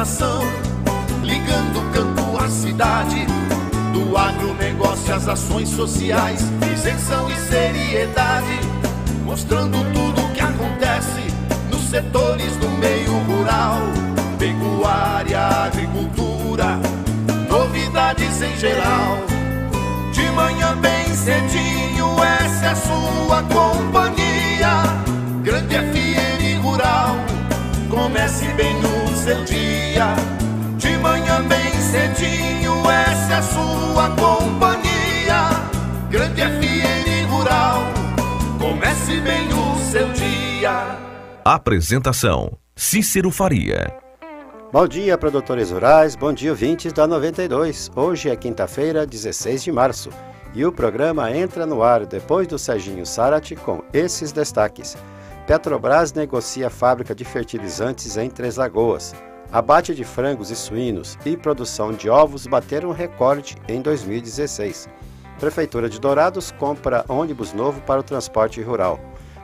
informação, ligando o campo à cidade, do agronegócio às ações sociais, isenção e seriedade, mostrando tudo o que acontece nos setores do meio rural, pecuária, agricultura, novidades em geral. De manhã bem cedinho, essa é a sua companhia, Grande FM Rural, comece bem no seu dia. De manhã bem cedinho, essa é a sua companhia, Grande FM Rural, comece bem o seu dia. Apresentação: Cícero Faria. Bom dia, produtores rurais, bom dia, ouvintes da 92. Hoje é quinta-feira, 16 de março, e o programa entra no ar depois do Serginho Sarati com esses destaques. Petrobras negocia fábrica de fertilizantes em Três Lagoas. Abate de frangos e suínos e produção de ovos bateram recorde em 2016. Prefeitura de Dourados compra ônibus novo para o transporte rural.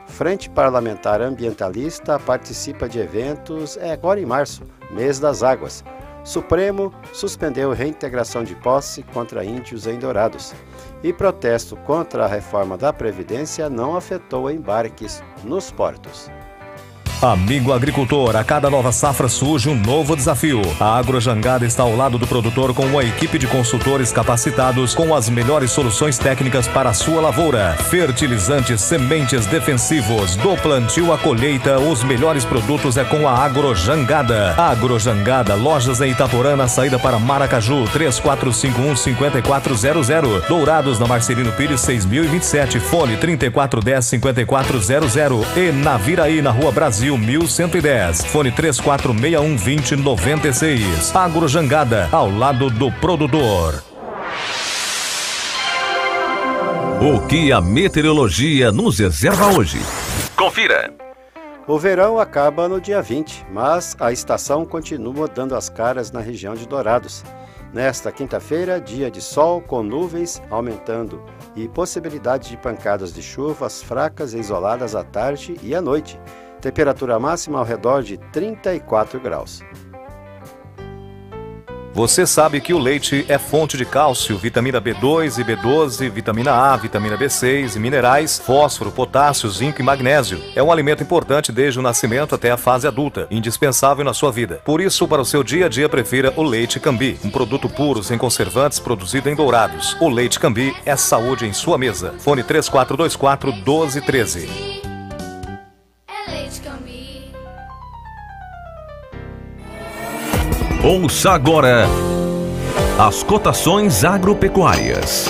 Frente Parlamentar Ambientalista participa de eventos agora em março, mês das águas. Supremo suspendeu reintegração de posse contra índios em Dourados. E protesto contra a reforma da Previdência não afetou embarques nos portos. Amigo agricultor, a cada nova safra surge um novo desafio. A Agrojangada está ao lado do produtor com uma equipe de consultores capacitados com as melhores soluções técnicas para a sua lavoura. Fertilizantes, sementes defensivos, do plantio à colheita, os melhores produtos é com a Agrojangada. Agrojangada, lojas em Itaporã, na saída para Maracaju, 3451-5400. Dourados, na Marcelino Pires, 6027, fone 3410-5400. E na Viraí, na Rua Brasil, 1110, fone 3461-2096. Agrojangada, ao lado do produtor. O que a meteorologia nos reserva hoje? Confira! O verão acaba no dia 20, mas a estação continua dando as caras na região de Dourados. Nesta quinta-feira, dia de sol com nuvens aumentando e possibilidade de pancadas de chuvas fracas e isoladas à tarde e à noite. Temperatura máxima ao redor de 34 graus. Você sabe que o leite é fonte de cálcio, vitamina B2 e B12, vitamina A, vitamina B6 e minerais, fósforo, potássio, zinco e magnésio. É um alimento importante desde o nascimento até a fase adulta, indispensável na sua vida. Por isso, para o seu dia a dia, prefira o Leite Cambi, um produto puro, sem conservantes, produzido em Dourados. O Leite Cambi é saúde em sua mesa. Fone 3424-1213. Ouça agora as cotações agropecuárias.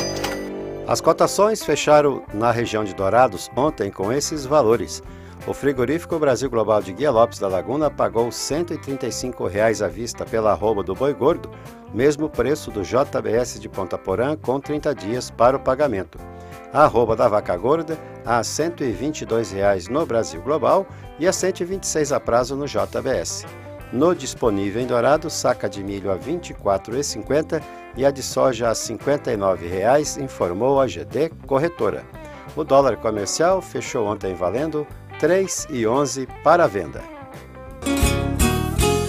As cotações fecharam na região de Dourados ontem com esses valores. O frigorífico Brasil Global de Guia Lopes da Laguna pagou R$ 135,00 à vista pela arroba do boi gordo, mesmo preço do JBS de Ponta Porã com 30 dias para o pagamento. A arroba da vaca gorda a R$ 122,00 no Brasil Global e a R$ 126 a prazo no JBS. No disponível em Dourados, saca de milho a R$ 24,50 e a de soja a R$ 59,00, informou a GD Corretora. O dólar comercial fechou ontem valendo R$ 3,11 para a venda.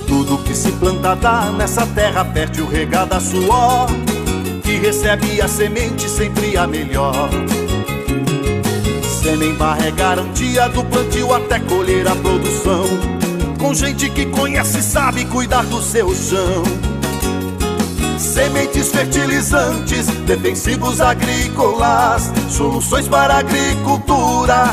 Tudo que se planta dá nessa terra fértil regada a suor, que recebe a semente sempre a melhor. Sêmen Barra é garantia do plantio até colher a produção, com gente que conhece e sabe cuidar do seu chão. Sementes, fertilizantes, defensivos agrícolas, soluções para a agricultura,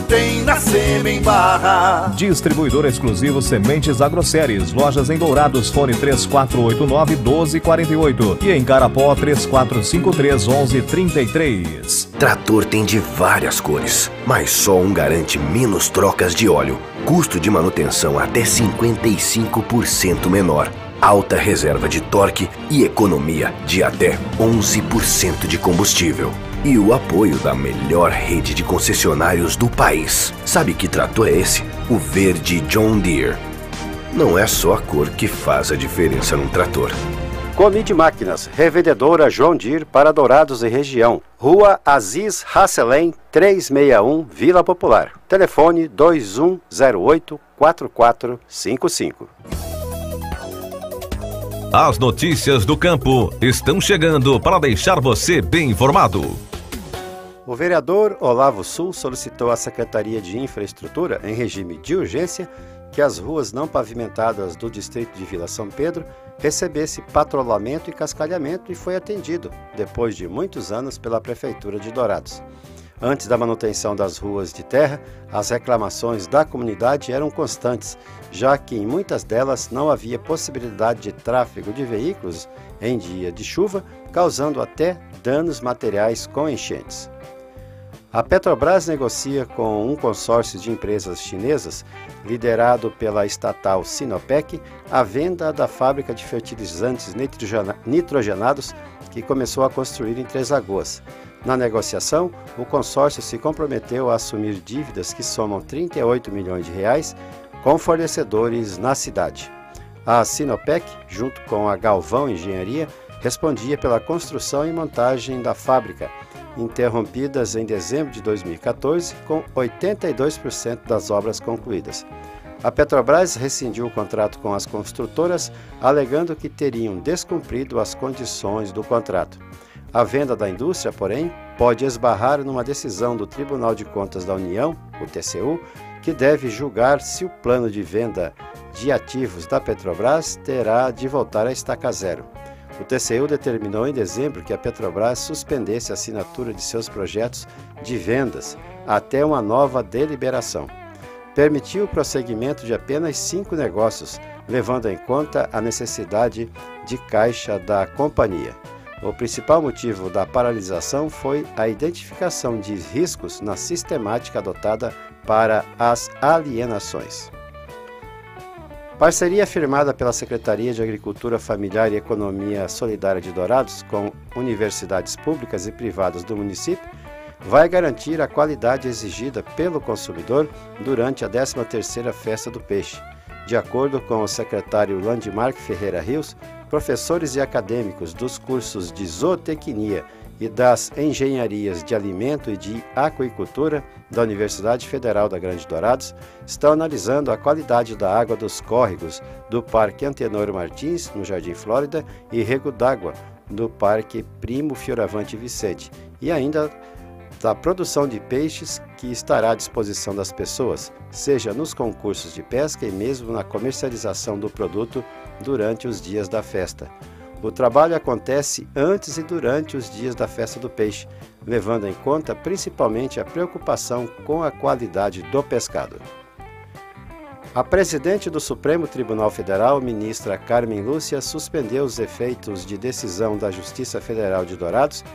tem na Sêmen Barra. Distribuidor exclusivo Sementes Agroséries, lojas em Dourados, fone 3489-1248 e em Carapó 3453-1133. Trator tem de várias cores, mas só um garante menos trocas de óleo, custo de manutenção até 55% menor, alta reserva de torque e economia de até 11% de combustível. E o apoio da melhor rede de concessionários do país. Sabe que trator é esse? O verde John Deere. Não é só a cor que faz a diferença num trator. Comid Máquinas, revendedora John Deere para Dourados e região. Rua Aziz Hasselém, 361, Vila Popular. Telefone 2108-4455. As notícias do campo estão chegando para deixar você bem informado. O vereador Olavo Sul solicitou à Secretaria de Infraestrutura, em regime de urgência, que as ruas não pavimentadas do distrito de Vila São Pedro recebesse patrulhamento e cascalhamento e foi atendido, depois de muitos anos, pela Prefeitura de Dourados. Antes da manutenção das ruas de terra, as reclamações da comunidade eram constantes, já que em muitas delas não havia possibilidade de tráfego de veículos em dia de chuva, causando até danos materiais com enchentes. A Petrobras negocia com um consórcio de empresas chinesas, liderado pela estatal Sinopec, a venda da fábrica de fertilizantes nitrogenados que começou a construir em Três Lagoas. Na negociação, o consórcio se comprometeu a assumir dívidas que somam 38 milhões de reais com fornecedores na cidade. A Sinopec, junto com a Galvão Engenharia, respondia pela construção e montagem da fábrica, interrompidas em dezembro de 2014, com 82% das obras concluídas. A Petrobras rescindiu o contrato com as construtoras, alegando que teriam descumprido as condições do contrato. A venda da indústria, porém, pode esbarrar numa decisão do Tribunal de Contas da União, o TCU, que deve julgar se o plano de venda de ativos da Petrobras terá de voltar a estaca zero. O TCU determinou em dezembro que a Petrobras suspendesse a assinatura de seus projetos de vendas até uma nova deliberação. Permitiu o prosseguimento de apenas 5 negócios, levando em conta a necessidade de caixa da companhia. O principal motivo da paralisação foi a identificação de riscos na sistemática adotada para as alienações. Parceria firmada pela Secretaria de Agricultura Familiar e Economia Solidária de Dourados com universidades públicas e privadas do município vai garantir a qualidade exigida pelo consumidor durante a 13ª Festa do Peixe. De acordo com o secretário Landmark Ferreira Rios, professores e acadêmicos dos cursos de zootecnia e das engenharias de alimento e de aquicultura da Universidade Federal da Grande Dourados estão analisando a qualidade da água dos córregos do Parque Antenor Martins, no Jardim Flórida, e Rego d'Água, do Parque Primo Fioravante Vicente, e ainda da produção de peixes que estará à disposição das pessoas, seja nos concursos de pesca e mesmo na comercialização do produto durante os dias da festa. O trabalho acontece antes e durante os dias da Festa do Peixe, levando em conta principalmente a preocupação com a qualidade do pescado. A presidente do Supremo Tribunal Federal, ministra Carmen Lúcia, suspendeu os efeitos de decisão da Justiça Federal de Dourados,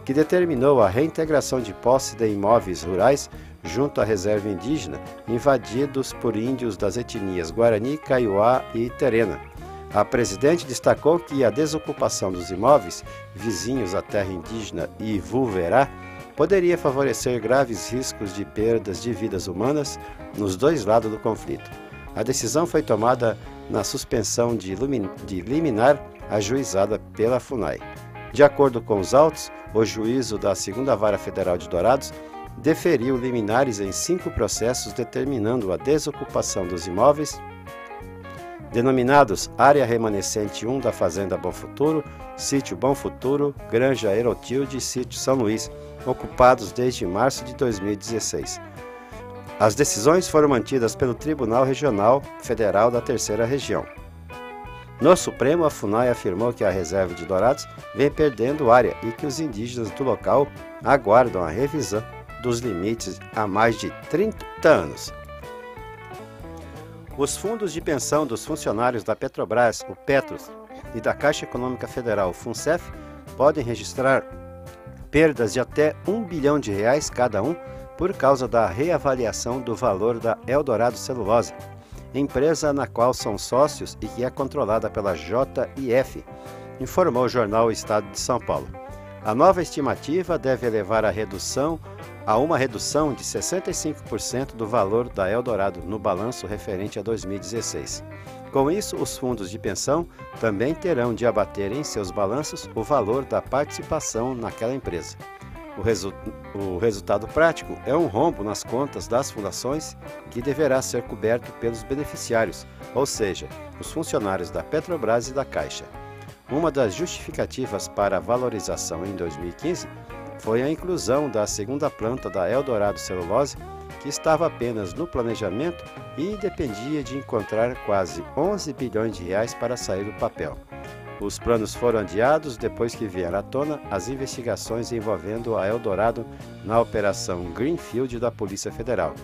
que determinou a reintegração de posse de imóveis rurais junto à reserva indígena, invadidos por índios das etnias Guarani, Kaiowá e Terena. A presidente destacou que a desocupação dos imóveis vizinhos à terra indígena e Vulverá poderia favorecer graves riscos de perdas de vidas humanas nos dois lados do conflito. A decisão foi tomada na suspensão de liminar ajuizada pela FUNAI. De acordo com os autos, o juízo da 2ª Vara Federal de Dourados deferiu liminares em 5 processos determinando a desocupação dos imóveis denominados Área Remanescente 1 da Fazenda Bom Futuro, Sítio Bom Futuro, Granja Erotilde e Sítio São Luís, ocupados desde março de 2016. As decisões foram mantidas pelo Tribunal Regional Federal da 3ª Região. No Supremo, a FUNAI afirmou que a reserva de Dourados vem perdendo área e que os indígenas do local aguardam a revisão dos limites há mais de 30 anos. Os fundos de pensão dos funcionários da Petrobras, o Petros, e da Caixa Econômica Federal, o FUNCEF, podem registrar perdas de até R$1 bilhão cada um por causa da reavaliação do valor da Eldorado Celulose, empresa na qual são sócios e que é controlada pela JIF, informou o jornal O Estado de São Paulo. A nova estimativa deve levar a uma redução de 65% do valor da Eldorado no balanço referente a 2016. Com isso, os fundos de pensão também terão de abater em seus balanços o valor da participação naquela empresa. O resultado prático é um rombo nas contas das fundações que deverá ser coberto pelos beneficiários, ou seja, os funcionários da Petrobras e da Caixa. Uma das justificativas para a valorização em 2015 foi a inclusão da segunda planta da Eldorado Celulose, que estava apenas no planejamento e dependia de encontrar quase 11 bilhões de reais para sair do papel. Os planos foram adiados depois que vieram à tona as investigações envolvendo a Eldorado na Operação Greenfield da Polícia Federal.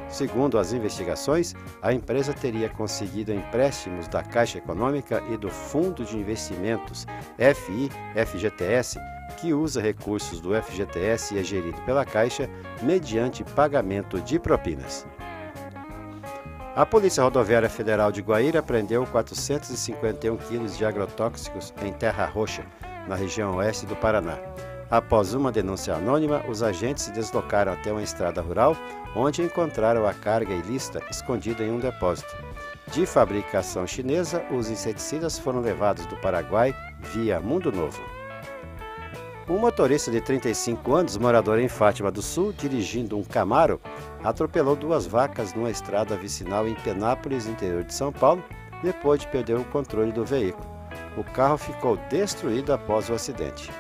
Segundo as investigações, a empresa teria conseguido empréstimos da Caixa Econômica e do Fundo de Investimentos FI-FGTS, que usa recursos do FGTS e é gerido pela Caixa mediante pagamento de propinas. A Polícia Rodoviária Federal de Guaíra apreendeu 451 quilos de agrotóxicos em Terra Roxa, na região oeste do Paraná. Após uma denúncia anônima, os agentes se deslocaram até uma estrada rural, onde encontraram a carga ilícita escondida em um depósito. De fabricação chinesa, os inseticidas foram levados do Paraguai via Mundo Novo. Um motorista de 35 anos, morador em Fátima do Sul, dirigindo um Camaro, atropelou 2 vacas numa estrada vicinal em Penápolis, interior de São Paulo, depois de perder o controle do veículo. O carro ficou destruído após o acidente.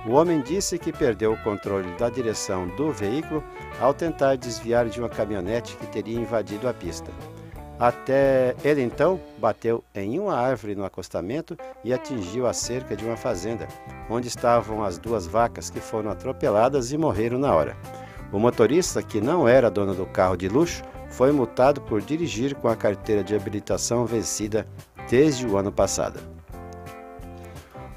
O homem disse que perdeu o controle da direção do veículo ao tentar desviar de uma caminhonete que teria invadido a pista. Até ele então bateu em uma árvore no acostamento e atingiu a cerca de uma fazenda, onde estavam as 2 vacas que foram atropeladas e morreram na hora. O motorista, que não era dono do carro de luxo, foi multado por dirigir com a carteira de habilitação vencida desde o ano passado.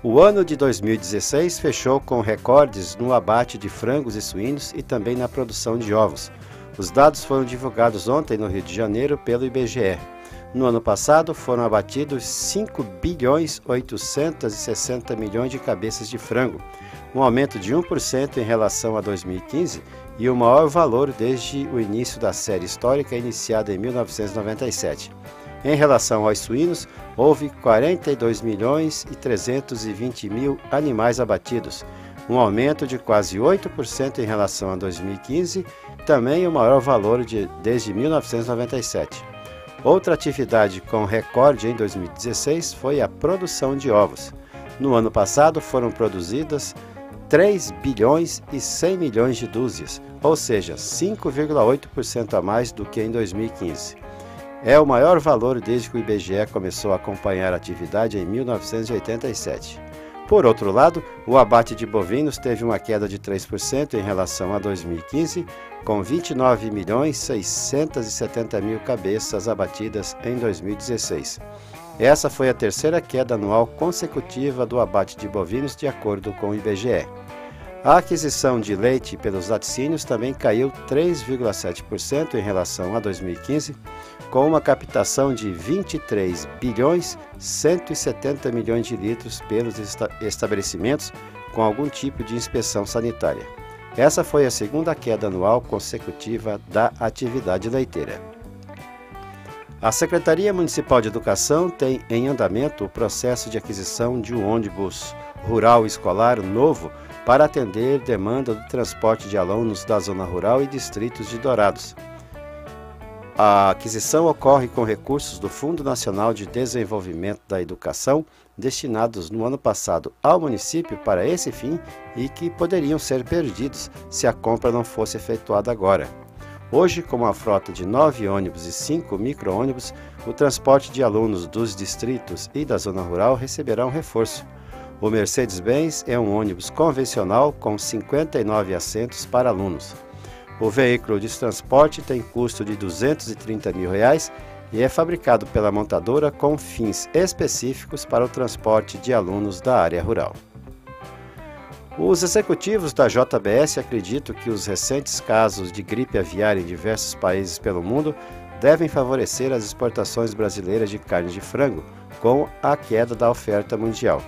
O ano de 2016 fechou com recordes no abate de frangos e suínos e também na produção de ovos. Os dados foram divulgados ontem no Rio de Janeiro pelo IBGE. No ano passado foram abatidos 5 bilhões 860 milhões de cabeças de frango, um aumento de 1% em relação a 2015 e o maior valor desde o início da série histórica iniciada em 1997. Em relação aos suínos, houve 42 milhões e 320 mil animais abatidos, um aumento de quase 8% em relação a 2015, também o maior valor desde 1997. Outra atividade com recorde em 2016 foi a produção de ovos. No ano passado foram produzidas 3 bilhões e 100 milhões de dúzias, ou seja, 5,8% a mais do que em 2015. É o maior valor desde que o IBGE começou a acompanhar a atividade em 1987. Por outro lado, o abate de bovinos teve uma queda de 3% em relação a 2015, com 29 milhões 670 mil cabeças abatidas em 2016. Essa foi a terceira queda anual consecutiva do abate de bovinos, de acordo com o IBGE. A aquisição de leite pelos laticínios também caiu 3,7% em relação a 2015, com uma captação de 23 bilhões 170 milhões de litros pelos estabelecimentos com algum tipo de inspeção sanitária. Essa foi a segunda queda anual consecutiva da atividade leiteira. A Secretaria Municipal de Educação tem em andamento o processo de aquisição de um ônibus rural escolar novo para atender demanda do transporte de alunos da zona rural e distritos de Dourados. A aquisição ocorre com recursos do Fundo Nacional de Desenvolvimento da Educação, destinados no ano passado ao município para esse fim e que poderiam ser perdidos se a compra não fosse efetuada agora. Hoje, com uma frota de 9 ônibus e 5 micro-ônibus, o transporte de alunos dos distritos e da zona rural receberá um reforço. O Mercedes-Benz é um ônibus convencional com 59 assentos para alunos. O veículo de transporte tem custo de R$ 230 mil e é fabricado pela montadora com fins específicos para o transporte de alunos da área rural. Os executivos da JBS acreditam que os recentes casos de gripe aviária em diversos países pelo mundo devem favorecer as exportações brasileiras de carne de frango, com a queda da oferta mundial.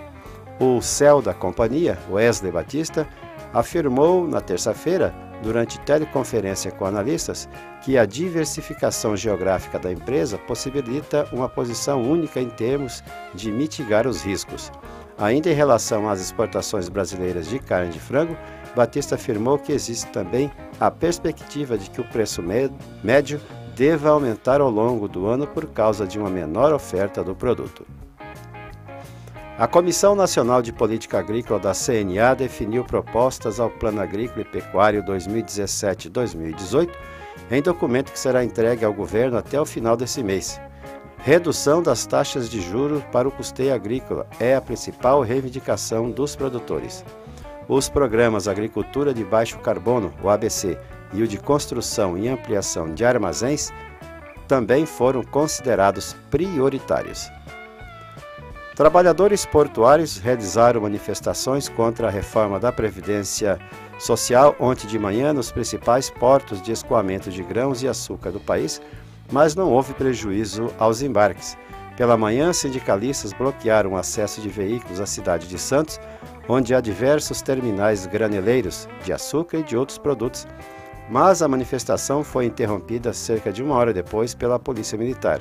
O CEO da companhia, Wesley Batista, afirmou na terça-feira, durante teleconferência com analistas, que a diversificação geográfica da empresa possibilita uma posição única em termos de mitigar os riscos. Ainda em relação às exportações brasileiras de carne de frango, Batista afirmou que existe também a perspectiva de que o preço médio deva aumentar ao longo do ano por causa de uma menor oferta do produto. A Comissão Nacional de Política Agrícola da CNA definiu propostas ao Plano Agrícola e Pecuário 2017-2018 em documento que será entregue ao governo até o final desse mês. Redução das taxas de juros para o custeio agrícola é a principal reivindicação dos produtores. Os programas Agricultura de Baixo Carbono, o ABC, e o de Construção e Ampliação de Armazéns também foram considerados prioritários. Trabalhadores portuários realizaram manifestações contra a reforma da Previdência Social ontem de manhã nos principais portos de escoamento de grãos e açúcar do país, mas não houve prejuízo aos embarques. Pela manhã, sindicalistas bloquearam o acesso de veículos à cidade de Santos, onde há diversos terminais graneleiros de açúcar e de outros produtos, mas a manifestação foi interrompida cerca de 1 hora depois pela Polícia Militar.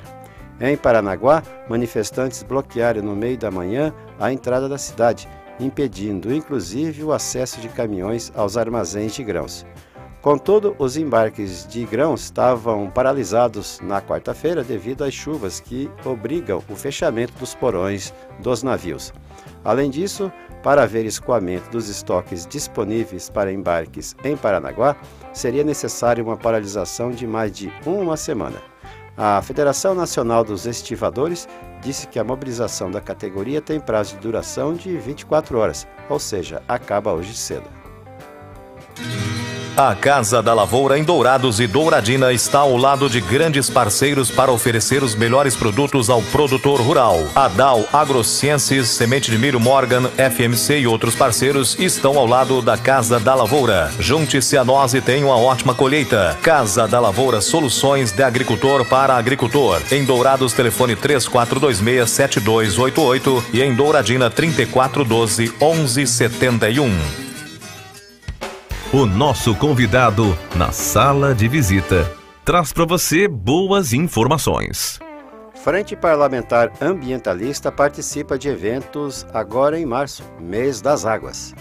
Em Paranaguá, manifestantes bloquearam no meio da manhã a entrada da cidade, impedindo inclusive o acesso de caminhões aos armazéns de grãos. Contudo, os embarques de grãos estavam paralisados na quarta-feira devido às chuvas que obrigam o fechamento dos porões dos navios. Além disso, para haver escoamento dos estoques disponíveis para embarques em Paranaguá, seria necessária uma paralisação de mais de 1 semana. A Federação Nacional dos Estivadores disse que a mobilização da categoria tem prazo de duração de 24 horas, ou seja, acaba hoje cedo. A Casa da Lavoura em Dourados e Douradina está ao lado de grandes parceiros para oferecer os melhores produtos ao produtor rural. A Dow Agrociências, Semente de Milho Morgan, FMC e outros parceiros estão ao lado da Casa da Lavoura. Junte-se a nós e tenha uma ótima colheita. Casa da Lavoura, soluções de agricultor para agricultor. Em Dourados, telefone 3426-7288 e em Douradina 3412-1171. O nosso convidado na sala de visita traz para você boas informações. Frente Parlamentar Ambientalista participa de eventos agora em março, mês das águas.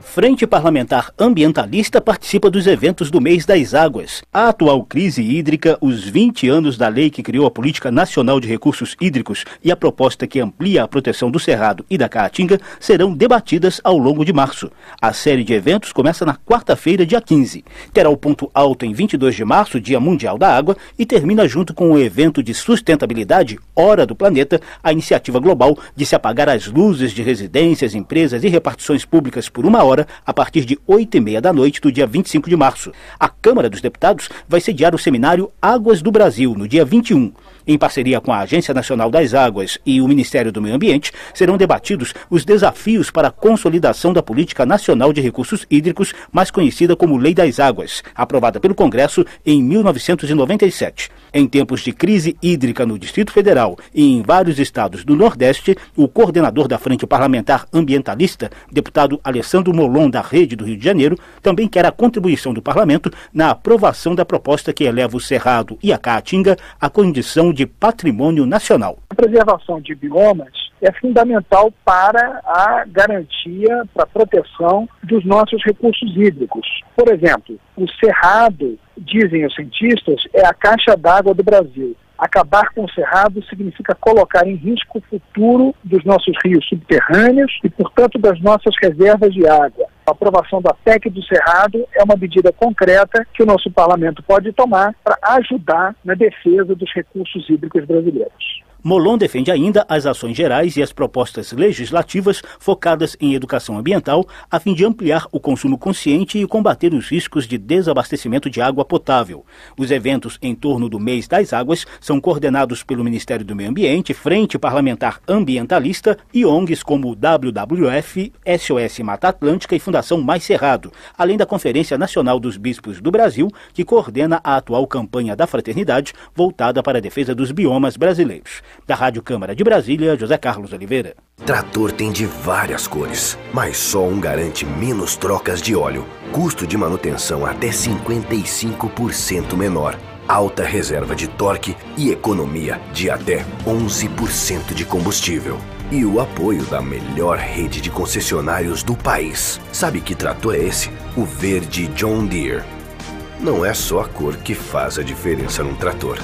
Frente Parlamentar Ambientalista participa dos eventos do mês das águas. A atual crise hídrica, os 20 anos da lei que criou a Política Nacional de Recursos Hídricos e a proposta que amplia a proteção do Cerrado e da Caatinga serão debatidas ao longo de março. A série de eventos começa na quarta-feira, dia 15. Terá o ponto alto em 22 de março, Dia Mundial da Água, e termina junto com o evento de sustentabilidade Hora do Planeta, a iniciativa global de se apagar as luzes de residências, empresas e repartições públicas por 1 hora a partir de 20h30 da noite do dia 25 de março. A Câmara dos Deputados vai sediar o seminário Águas do Brasil, no dia 21. Em parceria com a Agência Nacional das Águas e o Ministério do Meio Ambiente, serão debatidos os desafios para a consolidação da Política Nacional de Recursos Hídricos, mais conhecida como Lei das Águas, aprovada pelo Congresso em 1997. Em tempos de crise hídrica no Distrito Federal e em vários estados do Nordeste, o coordenador da Frente Parlamentar Ambientalista, deputado Alessandro Molon, da Rede do Rio de Janeiro, também quer a contribuição do Parlamento na aprovação da proposta que eleva o Cerrado e a Caatinga à condição de patrimônio nacional. A preservação de biomas é fundamental para a garantia, para a proteção dos nossos recursos hídricos. Por exemplo, o Cerrado, dizem os cientistas, é a caixa d'água do Brasil. Acabar com o Cerrado significa colocar em risco o futuro dos nossos rios subterrâneos e, portanto, das nossas reservas de água. A aprovação da PEC do Cerrado é uma medida concreta que o nosso parlamento pode tomar para ajudar na defesa dos recursos hídricos brasileiros. Molon defende ainda as ações gerais e as propostas legislativas focadas em educação ambiental, a fim de ampliar o consumo consciente e combater os riscos de desabastecimento de água potável. Os eventos em torno do Mês das Águas são coordenados pelo Ministério do Meio Ambiente, Frente Parlamentar Ambientalista e ONGs como WWF, SOS Mata Atlântica e Fundação Mais Cerrado, além da Conferência Nacional dos Bispos do Brasil, que coordena a atual campanha da Fraternidade voltada para a defesa dos biomas brasileiros. Da Rádio Câmara de Brasília, José Carlos Oliveira. Trator tem de várias cores, mas só um garante menos trocas de óleo, custo de manutenção até 55% menor, alta reserva de torque e economia de até 11% de combustível. E o apoio da melhor rede de concessionários do país. Sabe que trator é esse? O verde John Deere. Não é só a cor que faz a diferença num trator.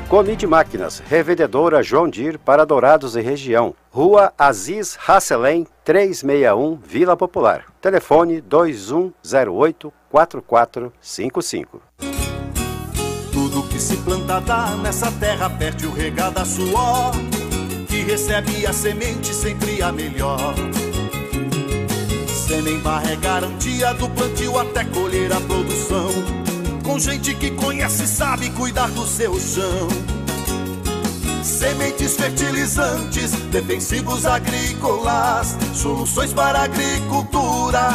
Comide Máquinas, revendedora João Dir para Dourados e região. Rua Aziz Hasselem, 361, Vila Popular. Telefone 2108-4455. Tudo que se planta dá nessa terra fértil regada a suor, que recebe a semente sempre a melhor. Semembarra é garantia do plantio até colher a produção, com gente que conhece e sabe cuidar do seu chão. Sementes fertilizantes, defensivos agrícolas, soluções para a agricultura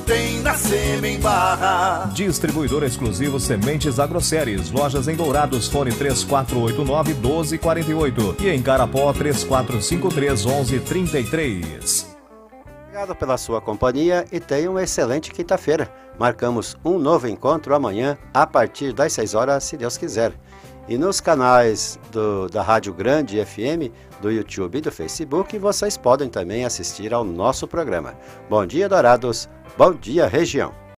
tem na Semembarra. Distribuidor exclusivo Sementes Agroceres. Lojas em Dourados, fone 3489-1248 e em Carapó 3453-1133. Obrigado pela sua companhia e tenha uma excelente quinta-feira. Marcamos um novo encontro amanhã a partir das 6 horas, se Deus quiser. E nos canais da Rádio Grande FM, do YouTube e do Facebook, vocês podem também assistir ao nosso programa. Bom dia, Dourados. Bom dia, região.